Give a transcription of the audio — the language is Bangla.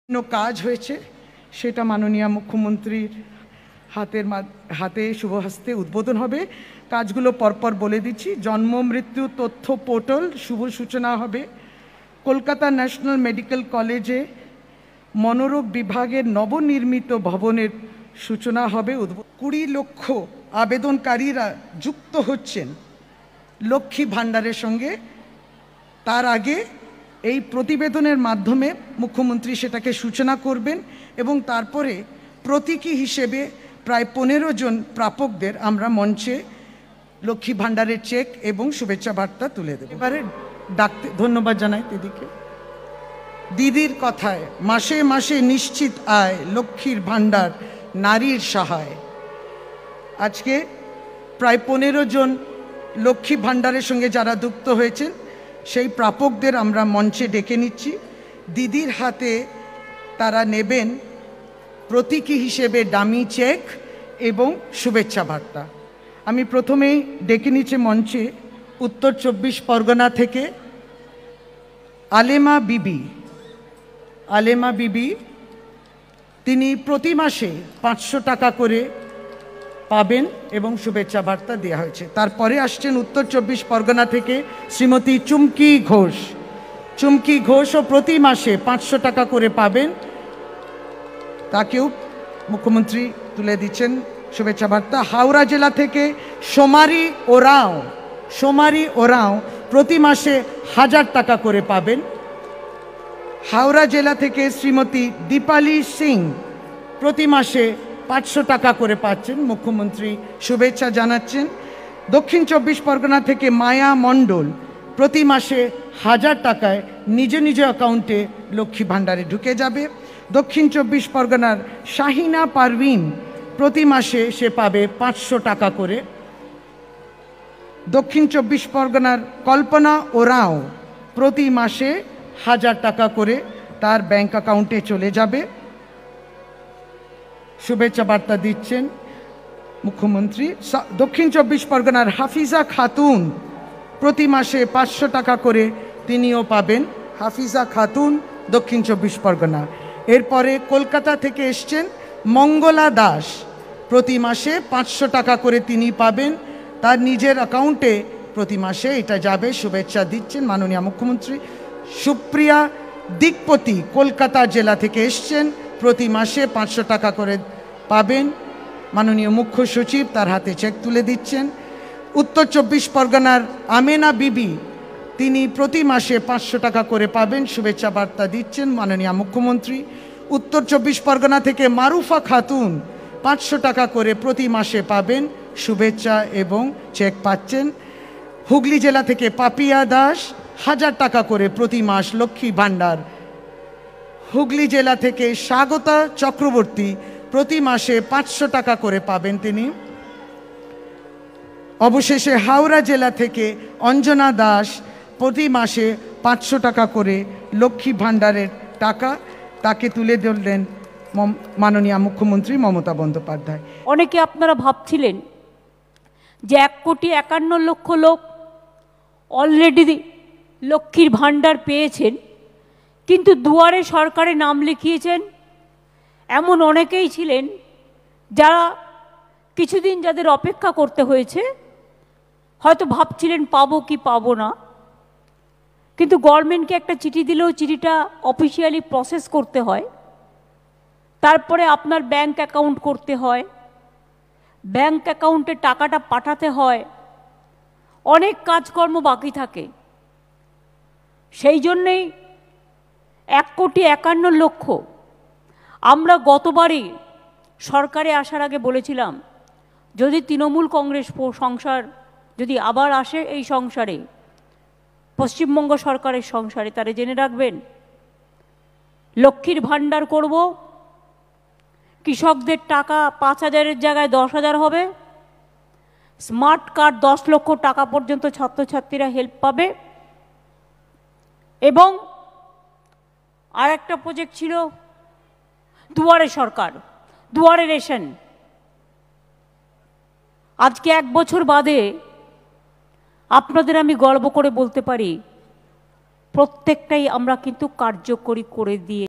কাজ হয়েছে সেটা মাননীয় মুখ্যমন্ত্রীর হাতে শুভ হস্তে উদ্বোধন হবে। কাজগুলো পরপর বলে দিচ্ছি। জন্ম মৃত্যু তথ্য পোর্টাল শুভ সূচনা হবে। কলকাতা ন্যাশনাল মেডিকেল কলেজে মনোরোগ বিভাগের নবনির্মিত ভবনের সূচনা হবে। 20 লক্ষ আবেদনকারীরা যুক্ত হচ্ছেন লক্ষ্মী ভাণ্ডারের সঙ্গে। তার আগে এই প্রতিবেদনের মাধ্যমে মুখ্যমন্ত্রী সেটাকে সূচনা করবেন এবং তারপরে প্রতীকী হিসেবে প্রায় 15 জন প্রাপকদের আমরা মঞ্চে লক্ষ্মী ভাণ্ডারের চেক এবং শুভেচ্ছা বার্তা তুলে দেব। এবারে ধন্যবাদ জানাই দিদিকে। দিদির কথায় মাসে মাসে নিশ্চিত আয়, লক্ষ্মীর ভাণ্ডার নারীর সহায়। আজকে প্রায় 15 জন লক্ষ্মী ভাণ্ডারের সঙ্গে যারা যুক্ত হয়েছেন সেই প্রাপকদের আমরা মঞ্চে ডেকে নিচ্ছি। দিদির হাতে তারা নেবেন প্রতীকী হিসেবে ডামি চেক এবং শুভেচ্ছা বার্তা। আমি প্রথমেই ডেকে নিচ্ছি মঞ্চে উত্তর 24 পরগনা থেকে আলেমা বিবি। তিনি প্রতি মাসে 500 টাকা করে পাবেন এবং শুভেচ্ছা বার্তা দেওয়া হয়েছে। তারপরে আসছেন উত্তর 24 পরগনা থেকে শ্রীমতী চুমকি ঘোষও প্রতি মাসে 500 টাকা করে পাবেন। তাকেও মুখ্যমন্ত্রী তুলে দিচ্ছেন শুভেচ্ছা বার্তা। হাওড়া জেলা থেকে সোমারি ওরাও প্রতি মাসে 1000 টাকা করে পাবেন। হাওড়া জেলা থেকে শ্রীমতী দীপালি সিং প্রতি মাসে 500 টাকা করে পাচ্ছেন। মুখ্যমন্ত্রী শুভেচ্ছা জানাচ্ছেন। দক্ষিণ 24 পরগনা থেকে মায়া মণ্ডল প্রতি মাসে 1000 টাকায় নিজ নিজ অ্যাকাউন্টে লক্ষ্মী ভাণ্ডারে ঢুকে যাবে। দক্ষিণ 24 পরগনার শাহিনা পারভিন প্রতি মাসে সে পাবে 500 টাকা করে। দক্ষিণ 24 পরগনার কল্পনা ওরাও প্রতি মাসে 1000 টাকা করে তার ব্যাংক অ্যাকাউন্টে চলে যাবে। শুভেচ্ছা বার্তা দিচ্ছেন মুখ্যমন্ত্রী। দক্ষিণ 24 পরগনার হাফিজা খাতুন প্রতি মাসে 500 টাকা করে তিনিও পাবেন। হাফিজা খাতুন, দক্ষিণ 24 পরগনা। এরপরে কলকাতা থেকে এসছেন মঙ্গলা দাস, প্রতি মাসে 500 টাকা করে তিনি পাবেন। তার নিজের অ্যাকাউন্টে প্রতি মাসে এটা যাবে। শুভেচ্ছা দিচ্ছেন মাননীয় মুখ্যমন্ত্রী। সুপ্রিয়া দিকপতি কলকাতা জেলা থেকে এসছেন, প্রতি মাসে 500 টাকা করে পাবেন। মাননীয় মুখ্য সচিব তার হাতে চেক তুলে দিচ্ছেন। উত্তর 24 পরগনার আমেনা বিবি, তিনি প্রতি মাসে 500 টাকা করে পাবেন। শুভেচ্ছা বার্তা দিচ্ছেন মাননীয় মুখ্যমন্ত্রী। উত্তর 24 পরগনা থেকে মারুফা খাতুন 500 টাকা করে প্রতি মাসে পাবেন। শুভেচ্ছা এবং চেক পাচ্ছেন। হুগলি জেলা থেকে পাপিয়া দাস 1000 টাকা করে প্রতি মাস লক্ষ্মী ভাণ্ডার। হুগলি জেলা থেকে স্বাগতা চক্রবর্তী প্রতি মাসে 500 টাকা করে পাবেন তিনি। অবশেষে হাওড়া জেলা থেকে অঞ্জনা দাস প্রতি মাসে 500 টাকা করে লক্ষ্মী ভাণ্ডারের টাকা তাকে তুলে ধরলেন মাননীয় মুখ্যমন্ত্রী মমতা বন্দ্যোপাধ্যায়। অনেকে আপনারা ভাবছিলেন যে 1,51,00,000 লোক অলরেডি লক্ষ্মীর ভাণ্ডার পেয়েছেন, কিন্তু দুয়ারে সরকারে নাম লিখিয়েছেন এমন অনেকেই ছিলেন যারা কিছুদিন যাদের অপেক্ষা করতে হয়েছে, হয়তো ভাবছিলেন পাবো কি পাবো না। কিন্তু গভর্নমেন্টকে একটা চিঠি দিলেও চিঠিটা অফিসিয়ালি প্রসেস করতে হয়, তারপরে আপনার ব্যাংক অ্যাকাউন্ট করতে হয়, ব্যাংক অ্যাকাউন্টে টাকাটা পাঠাতে হয়, অনেক কাজকর্ম বাকি থাকে। সেই জন্যেই 1,51,00,000 আমরা গতবারই সরকারে আসার আগে বলেছিলাম, যদি তৃণমূল কংগ্রেস সংসার যদি আবার আসে এই সংসারে, পশ্চিমবঙ্গ সরকারের সংসারে, তারা জেনে রাখবেন লক্ষ্মীর ভাণ্ডার করব। কৃষকদের টাকা 5,000-এর জায়গায় 10,000 হবে। স্মার্ট কার্ড 10 লক্ষ টাকা পর্যন্ত ছাত্রছাত্রীরা হেল্প পাবে। এবং আর একটা প্রজেক্ট ছিল দুয়ারে সরকার, দুয়ারে রেশন। আজকে 1 বছর বাদে আপনাদের আমি গর্ব করে বলতে পারি প্রত্যেকটাই আমরা কিন্তু কার্যকরী করে দিয়ে